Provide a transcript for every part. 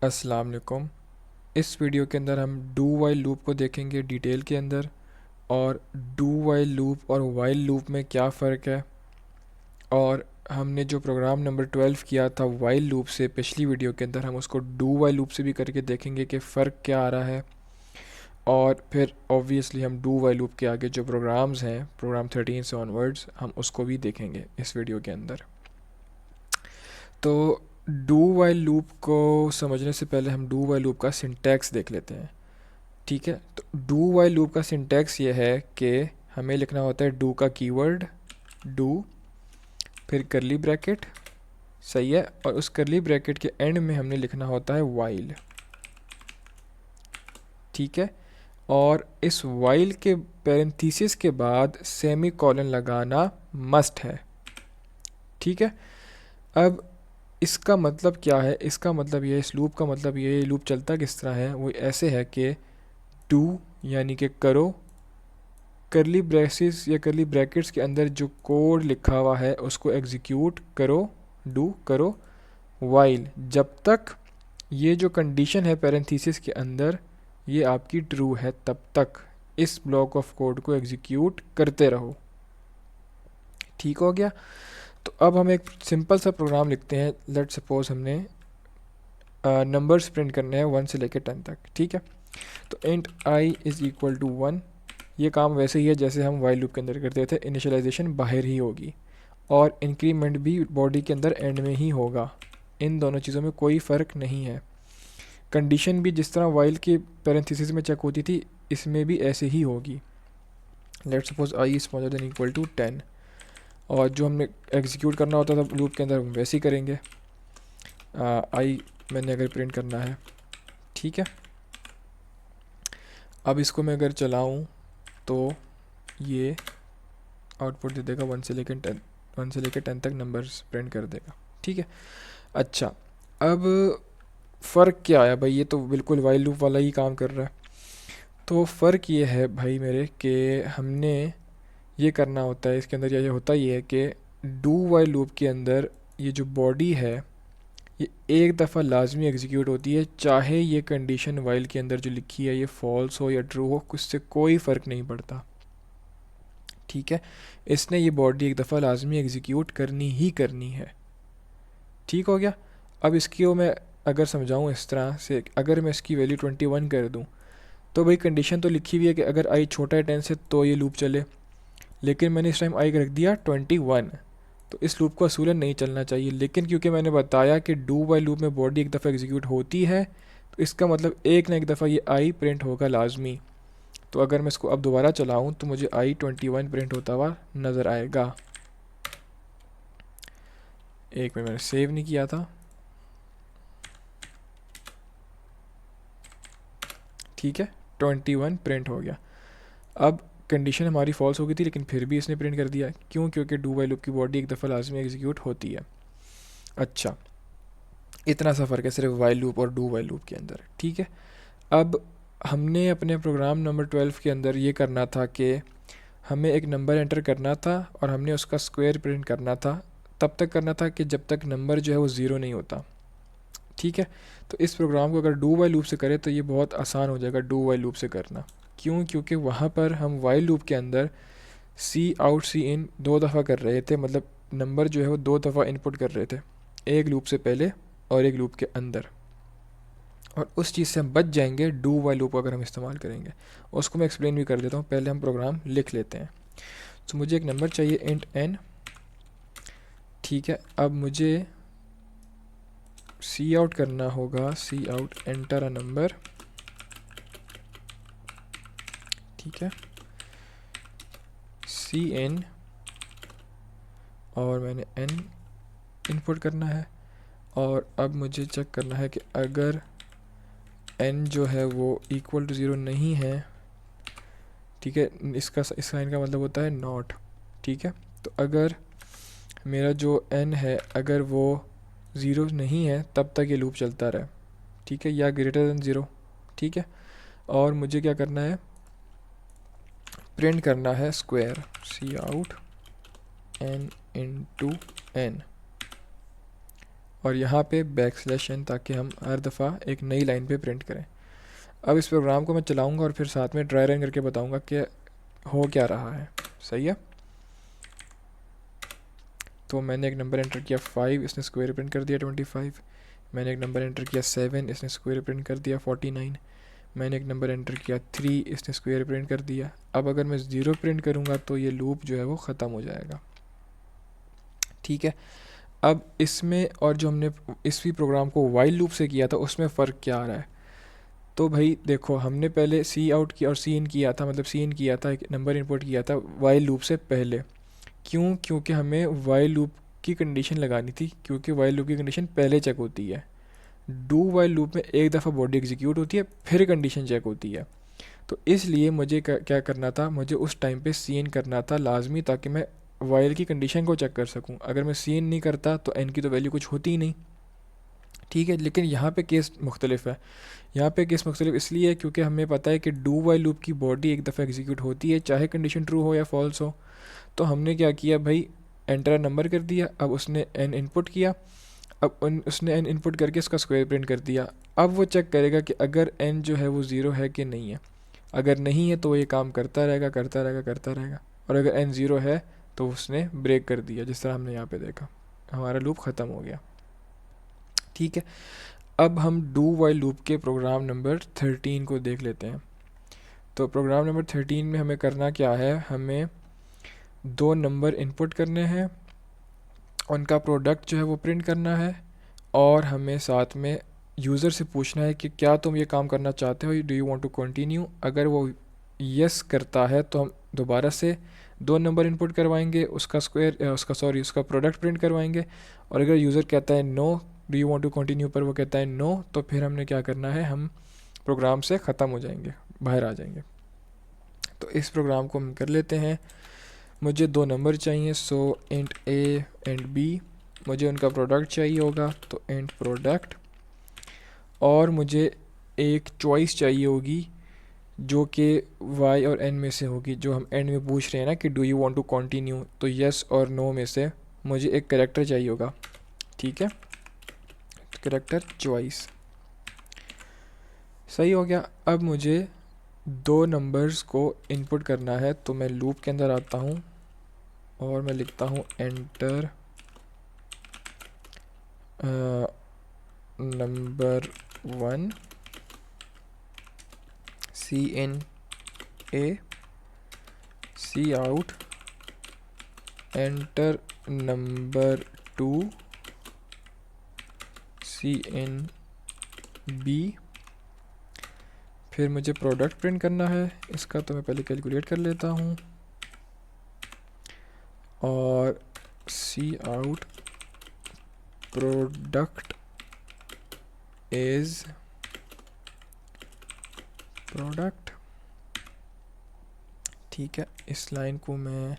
अस्सलाम वालेकुम। इस वीडियो के अंदर हम डू वाइल लूप को देखेंगे डिटेल के अंदर, और डू वाइल लूप और वाइल लूप में क्या फ़र्क है। और हमने जो प्रोग्राम नंबर 12 किया था वाइल लूप से पिछली वीडियो के अंदर, हम उसको डू वाइल लूप से भी करके देखेंगे कि फ़र्क क्या आ रहा है। और फिर ऑब्वियसली हम डू वाइल लूप के आगे जो प्रोग्राम्स हैं, प्रोग्राम 13 से ऑनवर्ड्स, हम उसको भी देखेंगे इस वीडियो के अंदर। तो डू वाइल लूप को समझने से पहले हम डू वाइल लूप का सिंटैक्स देख लेते हैं। ठीक है, तो डू वाइल लूप का सिंटैक्स ये है कि हमें लिखना होता है डू का कीवर्ड डू, फिर करली ब्रैकेट, सही है, और उस करली ब्रैकेट के एंड में हमने लिखना होता है वाइल। ठीक है, और इस वाइल के पैरेंथेसिस के बाद सेमी कॉलन लगाना मस्ट है। ठीक है, अब इसका मतलब क्या है? इसका मतलब ये, इस लूप का मतलब ये लूप चलता किस तरह है, वो ऐसे है कि डू यानी कि करो, करली ब्रेसिस या करली ब्रैकेट्स के अंदर जो कोड लिखा हुआ है उसको एग्जीक्यूट करो, डू करो, वाइल जब तक ये जो कंडीशन है पैरेंथेसिस के अंदर ये आपकी ट्रू है तब तक इस ब्लॉक ऑफ कोड को एग्जीक्यूट करते रहो। ठीक हो गया। तो अब हम एक सिंपल सा प्रोग्राम लिखते हैं। लेट सपोज हमने नंबर्स प्रिंट करने हैं 1 से लेकर 10 तक। ठीक है, तो int I is equal to 1। ये काम वैसे ही है जैसे हम वाइल लूप के अंदर करते थे। इनिशियलाइजेशन बाहर ही होगी और इंक्रीमेंट भी बॉडी के अंदर एंड में ही होगा। इन दोनों चीज़ों में कोई फ़र्क नहीं है। कंडीशन भी जिस तरह वाइल के पैरेंथेसिस में चेक होती थी, इसमें भी ऐसे ही होगी। Let suppose I is smaller than equal to 10, और जो हमने एग्जीक्यूट करना होता था लूप के अंदर वैसे ही करेंगे। आई मैंने अगर प्रिंट करना है, ठीक है, अब इसको मैं अगर चलाऊं तो ये आउटपुट दे देगा 1 से लेकर 10 तक नंबर्स प्रिंट कर देगा। ठीक है, अच्छा, अब फ़र्क क्या आया भाई? ये तो बिल्कुल वाइल लूप वाला ही काम कर रहा है। तो फ़र्क ये है भाई मेरे कि हमने ये करना होता है इसके अंदर, या ये होता ही है कि डू वाइल लूप के अंदर ये जो बॉडी है ये एक दफ़ा लाजमी एग्जीक्यूट होती है, चाहे ये कंडीशन वाइल के अंदर जो लिखी है ये फॉल्स हो या ट्रू हो, उससे कोई फ़र्क नहीं पड़ता। ठीक है, इसने ये बॉडी एक दफ़ा लाजमी एग्जीक्यूट करनी ही करनी है। ठीक हो गया। अब इसकी मैं अगर समझाऊँ इस तरह से, अगर मैं इसकी वैल्यू 21 कर दूँ तो भाई कंडीशन तो लिखी हुई है कि अगर आई छोटा है 10 से तो ये लूप चले, लेकिन मैंने इस टाइम आई रख दिया 21, तो इस लूप को असूलन नहीं चलना चाहिए। लेकिन क्योंकि मैंने बताया कि डू वाइल लूप में बॉडी एक दफ़ा एग्जीक्यूट होती है, तो इसका मतलब एक ना एक दफ़ा ये आई प्रिंट होगा लाजमी। तो अगर मैं इसको अब दोबारा चलाऊँ तो मुझे आई 21 प्रिंट होता हुआ नज़र आएगा। एक में मैंने सेव नहीं किया था। ठीक है, 21 प्रिंट हो गया। अब कंडीशन हमारी फॉल्स हो गई थी लेकिन फिर भी इसने प्रिंट कर दिया। क्यों? क्योंकि डू वाइल लूप की बॉडी एक दफ़ा लाजमी एग्जीक्यूट होती है। अच्छा, इतना सा फ़र्क है सिर्फ वाइल लूप और डू वाइल लूप के अंदर। ठीक है, अब हमने अपने प्रोग्राम नंबर 12 के अंदर ये करना था कि हमें एक नंबर एंटर करना था और हमने उसका स्क्वायर प्रिंट करना था। तब तक करना था कि जब तक नंबर जो है वो ज़ीरो नहीं होता। ठीक है, तो इस प्रोग्राम को अगर डू वाइल लूप से करें तो ये बहुत आसान हो जाएगा डू वाइल लूप से करना। क्यों? क्योंकि वहाँ पर हम वाइल लूप के अंदर सी आउट सी इन 2 दफ़ा कर रहे थे, मतलब नंबर जो है वो 2 दफ़ा इनपुट कर रहे थे, एक लूप से पहले और एक लूप के अंदर। और उस चीज़ से हम बच जाएंगे डू वाइल लूप अगर हम इस्तेमाल करेंगे। उसको मैं एक्सप्लेन भी कर देता हूँ, पहले हम प्रोग्राम लिख लेते हैं। तो मुझे एक नंबर चाहिए इंट n। ठीक है, अब मुझे सी आउट करना होगा, सी आउट एंटर अ नंबर। ठीक है, सी इन, और मैंने n इनपुट करना है। और अब मुझे चेक करना है कि अगर n जो है वो इक्वल टू 0 नहीं है, ठीक है, इसका इस साइन का मतलब होता है नॉट। ठीक है, तो अगर मेरा जो n है अगर वो 0 नहीं है तब तक ये लूप चलता रहे। ठीक है, या ग्रेटर देन 0। ठीक है, और मुझे क्या करना है, प्रिंट करना है स्क्वायर, सी आउट n इंटू n। और यहाँ पे \n ताकि हम हर दफ़ा एक नई लाइन पे प्रिंट करें। अब इस प्रोग्राम को मैं चलाऊँगा और फिर साथ में ड्राई रन करके बताऊँगा कि हो क्या रहा है। सही है। तो मैंने एक नंबर एंटर किया 5, इसने स्क्वायर प्रिंट कर दिया 25। मैंने एक नंबर एंटर किया 7, इसने स्क्वायर प्रिंट कर दिया 49। मैंने एक नंबर एंटर किया 3, इसने स्क्वायर प्रिंट कर दिया। अब अगर मैं 0 प्रिंट करूँगा तो ये लूप जो है वो ख़त्म हो जाएगा। ठीक है। अब इसमें और जो हमने इसी प्रोग्राम को वाइल लूप से किया था उसमें फ़र्क क्या आ रहा है। तो भाई देखो, हमने पहले सी आउट किया और सी इन किया था, मतलब सी इन किया था, एक नंबर इनपुट किया था वाइल लूप से पहले। क्यों? क्योंकि हमें वाइल लूप की कंडीशन लगानी थी, क्योंकि वाइल लूप की कंडीशन पहले चेक होती है। डू वाइल लूप में एक दफ़ा बॉडी एग्जीक्यूट होती है, फिर कंडीशन चेक होती है। तो इसलिए मुझे क्या करना था, मुझे उस टाइम पे सी इन करना था लाजमी, ताकि मैं वाइल की कंडीशन को चेक कर सकूं। अगर मैं सी इन नहीं करता तो एन की तो वैल्यू कुछ होती ही नहीं। ठीक है। लेकिन यहाँ पे केस मुख्तलिफ है। यहाँ पे केस मुख्तलिफ इसलिए है क्योंकि हमें पता है कि डू वाइल लूप की बॉडी एक दफ़ा एग्जीक्यूट होती है, चाहे कंडीशन ट्रू हो या फॉल्स हो। तो हमने क्या किया भाई, एंटर नंबर कर दिया। अब उसने एन इनपुट किया। अब उसने एन इनपुट करके इसका स्क्वायर प्रिंट कर दिया। अब वो चेक करेगा कि अगर एन जो है वो ज़ीरो है कि नहीं है। अगर नहीं है तो ये काम करता रहेगा करता रहेगा करता रहेगा, और अगर एन ज़ीरो है तो उसने ब्रेक कर दिया, जिस तरह हमने यहाँ पे देखा, हमारा लूप ख़त्म हो गया। ठीक है। अब हम डू वाइल लूप के प्रोग्राम नंबर 13 को देख लेते हैं। तो प्रोग्राम नंबर 13 में हमें करना क्या है, हमें दो नंबर इनपुट करने हैं, उनका प्रोडक्ट जो है वो प्रिंट करना है, और हमें साथ में यूज़र से पूछना है कि क्या तुम ये काम करना चाहते हो, do you want to continue. अगर वो यस करता है तो हम दोबारा से दो नंबर इनपुट करवाएंगे, उसका प्रोडक्ट प्रिंट करवाएंगे। और अगर यूज़र कहता है no, do you want to continue पर वो कहता है नो, तो फिर हमने क्या करना है, हम प्रोग्राम से ख़त्म हो जाएंगे, बाहर आ जाएंगे। तो इस प्रोग्राम को हम कर लेते हैं। मुझे दो नंबर चाहिए, सो इंट ए एंड बी। मुझे उनका प्रोडक्ट चाहिए होगा, तो इंट प्रोडक्ट। और मुझे एक चॉइस चाहिए होगी जो कि y और n में से होगी, जो हम एंड में पूछ रहे हैं ना कि do you want to continue, तो यस और नो में से मुझे एक कैरेक्टर चाहिए होगा। ठीक है। कैरेक्टर चॉइस सही हो गया। अब मुझे दो नंबर्स को इनपुट करना है, तो मैं लूप के अंदर आता हूँ और मैं लिखता हूँ enter number 1 C in A C out enter number 2 C in B. फिर मुझे प्रोडक्ट प्रिंट करना है इसका, तो मैं पहले कैलकुलेट कर लेता हूँ, और सी आउट प्रोडक्ट इज प्रोडक्ट। ठीक है। इस लाइन को मैं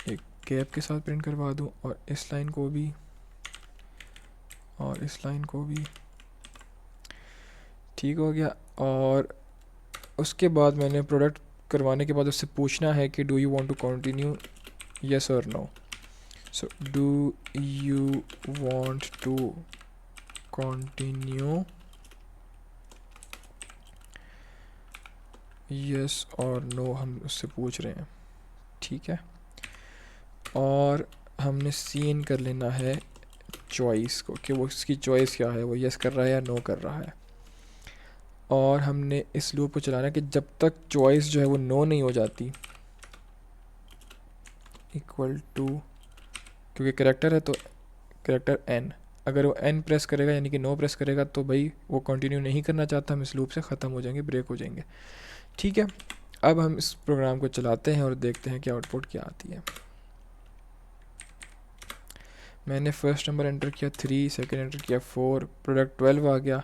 एक गैप के साथ प्रिंट करवा दूँ, और इस लाइन को भी, और इस लाइन को भी। ठीक हो गया। और उसके बाद मैंने प्रोडक्ट करवाने के बाद उससे पूछना है कि do you want to continue, yes और no. So do you want to continue, yes और नो हम उससे पूछ रहे हैं। ठीक है। और हमने सीन कर लेना है चॉइस को, कि वो उसकी चॉइस क्या है, वो यस कर रहा है या नो कर रहा है। और हमने इस लूप को चलाना है कि जब तक चॉइस जो है वो नो नहीं हो जाती, इक्वल टू, क्योंकि कैरेक्टर है तो कैरेक्टर n, अगर वो n प्रेस करेगा यानी कि नो प्रेस करेगा तो भाई वो कंटिन्यू नहीं करना चाहता, हम इस लूप से ख़त्म हो जाएंगे, ब्रेक हो जाएंगे। ठीक है। अब हम इस प्रोग्राम को चलाते हैं और देखते हैं कि आउटपुट क्या आती है। मैंने फर्स्ट नंबर एंटर किया 3, सेकंड एंटर किया 4, प्रोडक्ट 12 आ गया।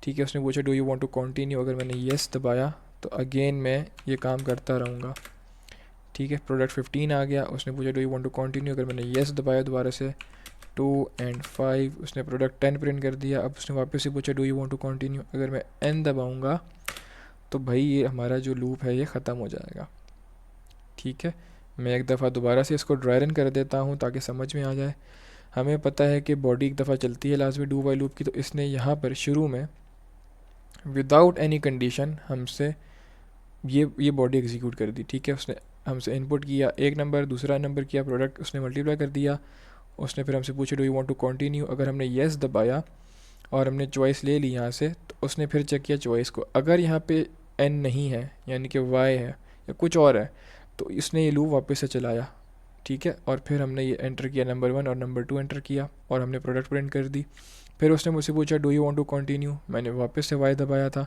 ठीक है। उसने पूछा do you want to continue, अगर मैंने येस दबाया तो अगेन मैं ये काम करता रहूँगा। ठीक है। प्रोडक्ट 15 आ गया। उसने पूछा do you want to continue, अगर मैंने येस दबाया दोबारा से 2 एंड 5, उसने प्रोडक्ट 10 प्रिंट कर दिया। अब उसने वापस से पूछा do you want to continue, अगर मैं n दबाऊँगा तो भाई ये हमारा जो लूप है ये ख़त्म हो जाएगा। ठीक है। मैं एक दफ़ा दोबारा से इसको ड्राई रन कर देता हूँ ताकि समझ में आ जाए। हमें पता है कि बॉडी एक दफ़ा चलती है लास्ट में डू वाइल लूप की, तो इसने यहाँ पर शुरू में विदाउट एनी कंडीशन हमसे ये बॉडी एग्जीक्यूट कर दी, ठीक है। उसने हमसे इनपुट किया एक नंबर, दूसरा नंबर किया, प्रोडक्ट उसने मल्टीप्लाई कर दिया। उसने फिर हमसे पूछा do you want to continue, अगर हमने येस दबाया और हमने चॉइस ले ली यहाँ से, तो उसने फिर चेक किया चॉइस को। अगर यहाँ पे एन नहीं है यानी कि वाई है या कुछ और है, तो इसने ये लूप वापस से चलाया, ठीक है। और फिर हमने ये एंटर किया नंबर 1 और नंबर 2 एंटर किया और हमने प्रोडक्ट प्रिंट कर दी। फिर उसने मुझसे पूछा do you want to continue, मैंने वापस से वाई दबाया था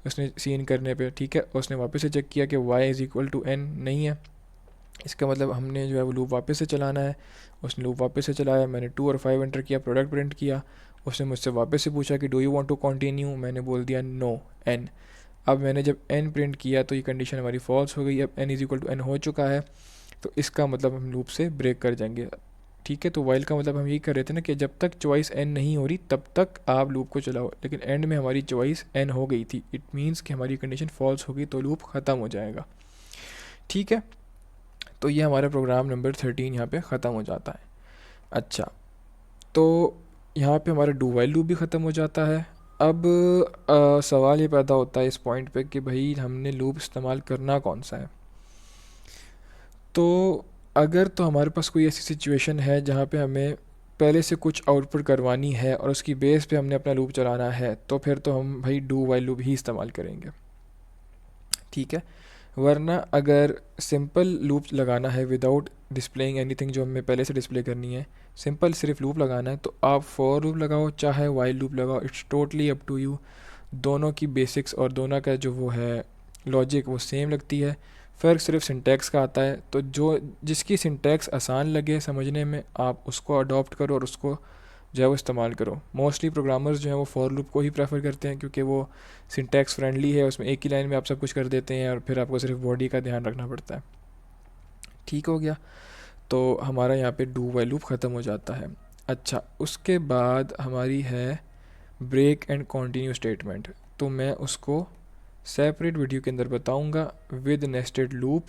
उसने सीन करने पे, ठीक है। उसने वापस से चेक किया कि Y is equal to N नहीं है, इसका मतलब हमने जो है वो लूप वापस से चलाना है। उसने लूप वापस से चलाया, मैंने 2 और 5 एंटर किया, प्रोडक्ट प्रिंट किया। उसने मुझसे वापस से पूछा कि do you want to continue, मैंने बोल दिया नो एन। अब मैंने जब एन प्रिंट किया तो ये कंडीशन हमारी फॉल्स हो गई। अब N is equal to N हो चुका है, तो इसका मतलब हम लूप से ब्रेक कर जाएंगे, ठीक है। तो वाइल का मतलब हम यही कर रहे थे ना कि जब तक चॉइस एन नहीं हो रही तब तक आप लूप को चलाओ, लेकिन एंड में हमारी चॉइस एन हो गई थी, इट मीन्स कि हमारी कंडीशन फॉल्स हो गई तो लूप ख़त्म हो जाएगा, ठीक है। तो ये हमारा प्रोग्राम नंबर 13 यहाँ पे ख़त्म हो जाता है। अच्छा, तो यहाँ पे हमारा डू वाइल लूप भी ख़त्म हो जाता है। अब सवाल ये पैदा होता है इस पॉइंट पे कि भाई हमने लूप इस्तेमाल करना कौन सा है। तो अगर तो हमारे पास कोई ऐसी सिचुएशन है जहाँ पे हमें पहले से कुछ आउटपुट करवानी है और उसकी बेस पे हमने अपना लूप चलाना है, तो फिर तो हम भाई डू वाइल लूप ही इस्तेमाल करेंगे, ठीक है। वरना अगर सिंपल लूप लगाना है विदाउट डिस्प्लेइंग एनीथिंग जो हमें पहले से डिस्प्ले करनी है, सिंपल सिर्फ लूप लगाना है, तो आप फॉर लूप लगाओ चाहे वाइल लूप लगाओ, it's totally up to you. दोनों की बेसिक्स और दोनों का जो वो है लॉजिक वो सेम लगती है, फ़र्क सिर्फ सिंटैक्स का आता है। तो जो जिसकी सिंटैक्स आसान लगे समझने में आप उसको अडॉप्ट करो और उसको जो है वो इस्तेमाल करो। मोस्टली प्रोग्रामर्स जो हैं वो फॉर लूप को ही प्रेफर करते हैं क्योंकि वो सिंटैक्स फ्रेंडली है, उसमें एक ही लाइन में आप सब कुछ कर देते हैं और फिर आपको सिर्फ बॉडी का ध्यान रखना पड़ता है, ठीक हो गया। तो हमारा यहाँ पे डू वाइल लूप ख़त्म हो जाता है। अच्छा, उसके बाद हमारी है ब्रेक एंड कंटिन्यू स्टेटमेंट, तो मैं उसको सेपरेट वीडियो के अंदर बताऊंगा विद नेस्टेड लूप,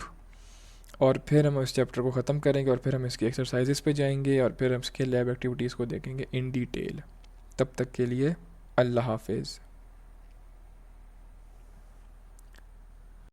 और फिर हम इस चैप्टर को ख़त्म करेंगे और फिर हम इसकी एक्सरसाइजेस पे जाएंगे और फिर हम इसके लैब एक्टिविटीज़ को देखेंगे इन डिटेल। तब तक के लिए अल्लाह हाफिज़।